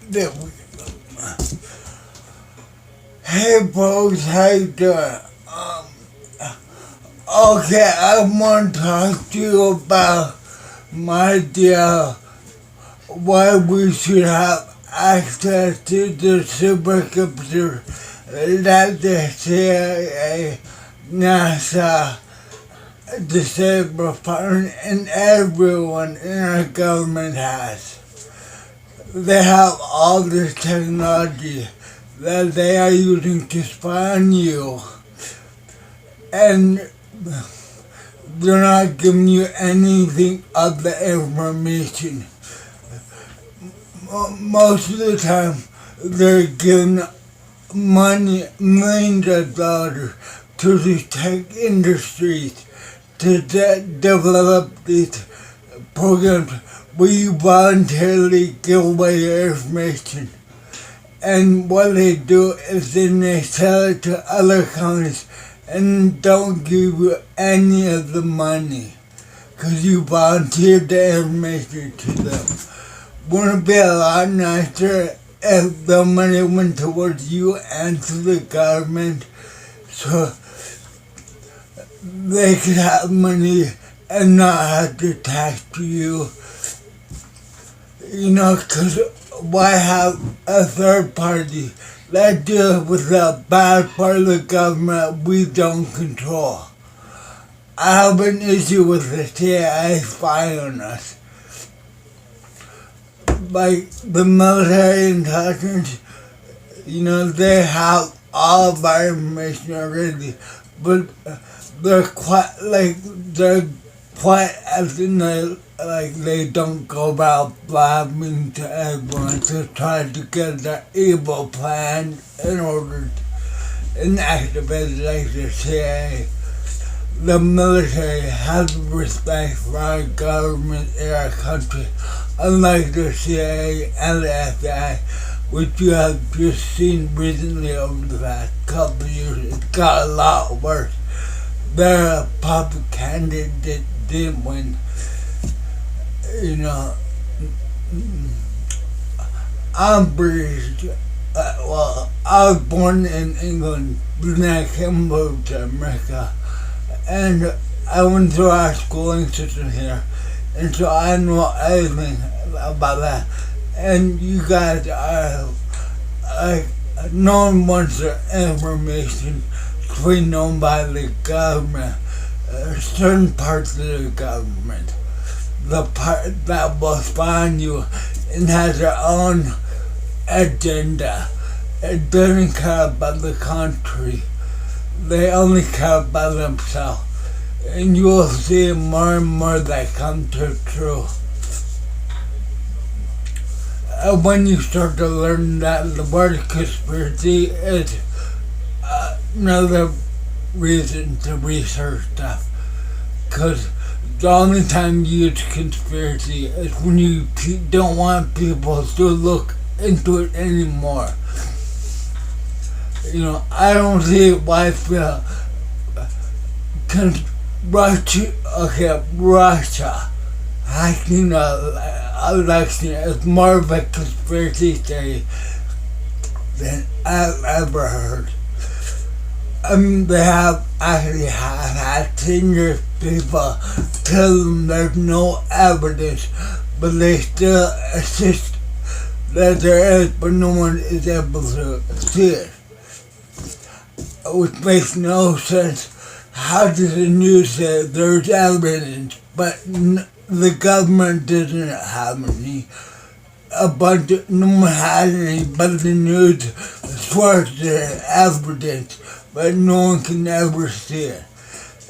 There we Hey folks, how you doing? Okay, I want to talk to you about my idea why we should have access to the supercomputer that the CIA, NASA, the State Department, and everyone in our government has. They have all this technology that they are using to spy on you, and they're not giving you anything of the information. Most of the time, they're giving money, millions of dollars to the tech industries to develop these programs where you voluntarily give away your information. And what they do is then they sell it to other companies and don't give you any of the money because you volunteered the information to them. Wouldn't it be a lot nicer if the money went towards you and to the government so they could have money and not have to tax to you? Because why have a third party that deals with the bad part of the government we don't control? I have an issue with the CIA spying on us. Like the military intelligence, they have all of our information already, but they're quite as in they don't go about blabbing to everyone to try to get their evil plan in order to enact it like the CIA. The military has respect for our government in our country, unlike the CIA and the FBI, which you have just seen recently over the past couple of years. It got a lot worse. They're a public candidate that didn't win. I'm British. I was born in England, but then I came over to America. And I went through our schooling system here, and so I know everything about that. And you guys are no one wants their information to be known by the government, certain parts of the government, the part that will spy on you and has their own agenda. It doesn't care about the country. They only care about themselves. And you will see more and more that come to true. When you start to learn that the word conspiracy is another reason to research stuff. Because the only time you use conspiracy is when you don't want people to look into it anymore. I don't see why Russia hacking an election is more of a conspiracy theory than I've ever heard. They have actually had senior people tell them there's no evidence, but they still insist that there is, but no one is able to see it. Which makes no sense. How does the news say there's evidence, but the government doesn't have any? No one has any, but the news swears there's evidence, but no one can ever see it.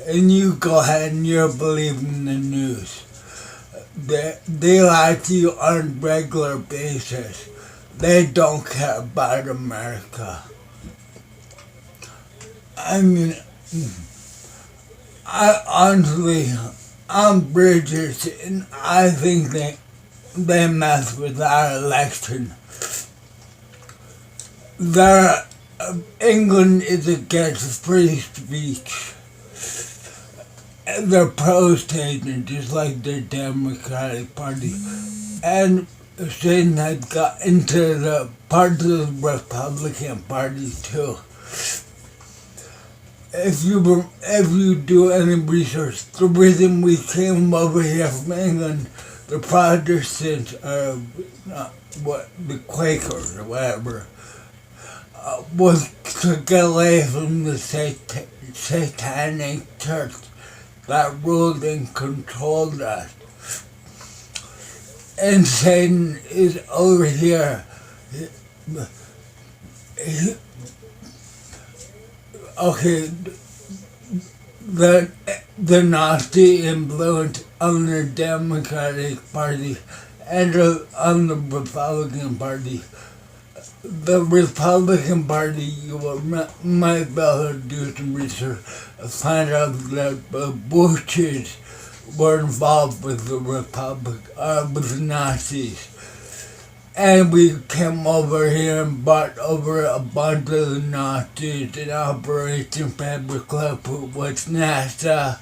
And you go ahead and you're believing the news. They lie to you on a regular basis. They don't care about America. I'm British, and I think they mess with our election. England is against free speech. They're pro-statement, just like the Democratic Party. And Satan had got into the part of the Republican Party too. If you do any research, the reason we came over here from England, the Protestants, what the Quakers or whatever, was to get away from the satanic church that ruled and controlled us. And Satan is over here. Okay, the Nazi influence on the Democratic Party and on the Republican Party. The Republican Party, you might be able to do some research, find out that the Bushes were involved with the with the Nazis. And we came over here and brought over a bunch of the Nazis in Operation Paperclip, which NASA.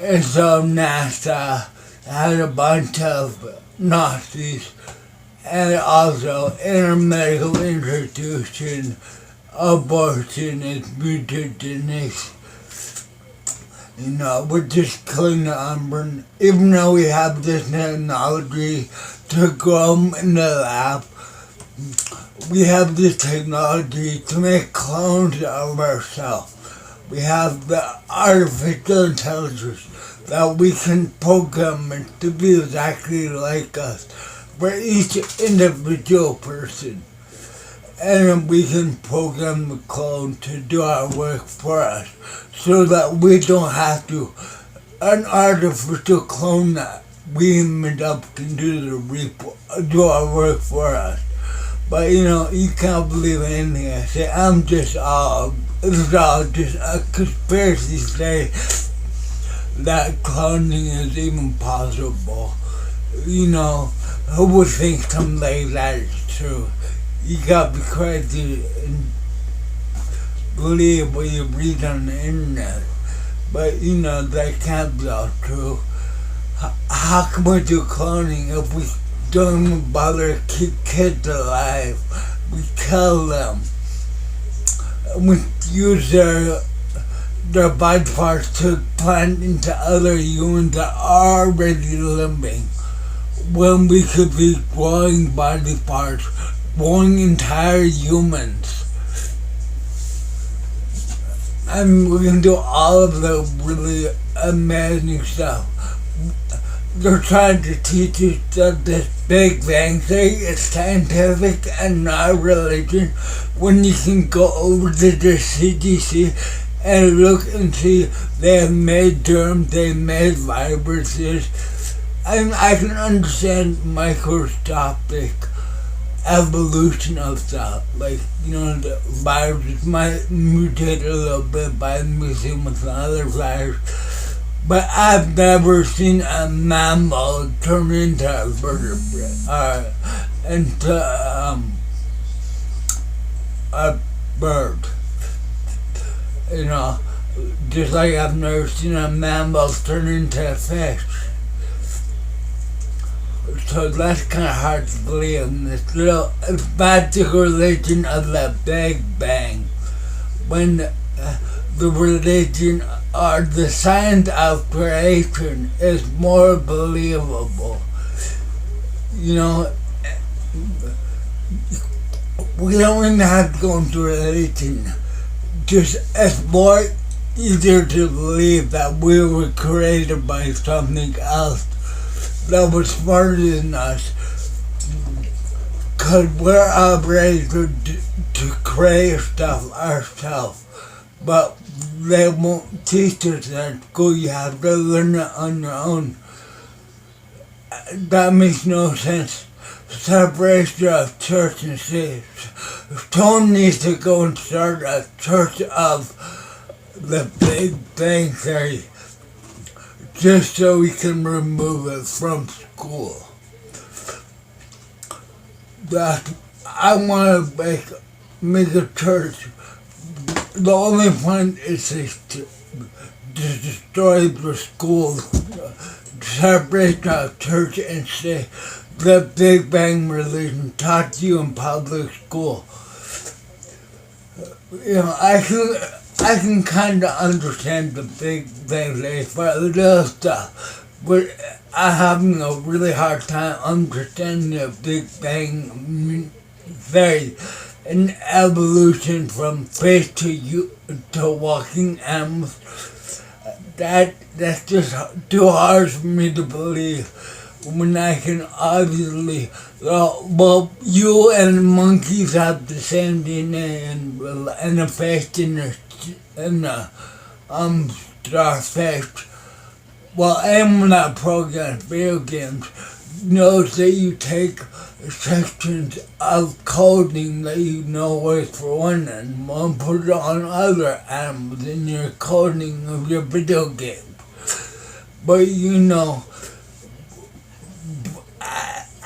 And so NASA had a bunch of Nazis and also intermedical institution, abortion, and mutagenics. We're just killing the unborn. Even though we have this technology to grow them in the lab, we have this technology to make clones of ourselves. We have the artificial intelligence that we can program it to be exactly like us for each individual person. And we can program the clone to do our work for us so that we don't have to. An artificial clone that we made up can do our work for us. But you can't believe anything I say. It's all just a conspiracy theory that cloning is even possible. Who would think something like that is true? You gotta be crazy and believe what you read on the internet. But that can't be all true. How can we do cloning if we don't even bother to keep kids alive? We kill them. We use their body parts to plant into other humans that are already living. When we could be growing body parts, growing entire humans. We can do all of the really amazing stuff. They're trying to teach us that this Big Bang thing is scientific and not religion, when you can go over to the CDC and look and see they have made germs, they made viruses. I can understand microscopic evolution of stuff. Like, the virus might mutate a little bit by mixing with another virus. But I've never seen a mammal turn into a vertebrate, into a bird. Just like I've never seen a mammal turn into a fish. So that's kind of hard to believe in this little magic religion of the Big Bang. When the religion or the science of creation is more believable. We don't even have to go into religion. It's more easier to believe that we were created by something else that was smarter than us, because we're obligated to create stuff ourselves, but they won't teach us at school. You have to learn it on your own. That makes no sense. Separation of church and state. Someone needs to go and start a church of the Big Bang Theory, just so we can remove it from school. I want to make a church. The only point is to destroy the school, separate the church and state. the Big Bang religion taught to you in public school. I can kind of understand the Big Bang theory for a little stuff, but I'm having a really hard time understanding the Big Bang theory and evolution from fish to walking animals. That's just too hard for me to believe when I can obviously, well, you and monkeys have the same DNA and a fish and a starfish. Well, anyone that programs video games knows that you take sections of coding that you know works for one animal and put it on other animals in your coding of your video game. But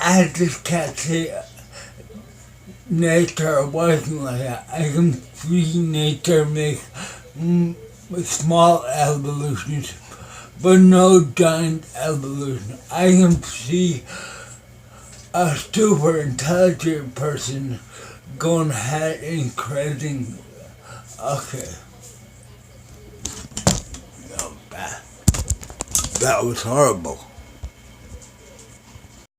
I just can't see nature working like that. I can see nature make small evolutions, but no giant evolution. I can see a super intelligent person going ahead and creating. Okay. No, that was horrible.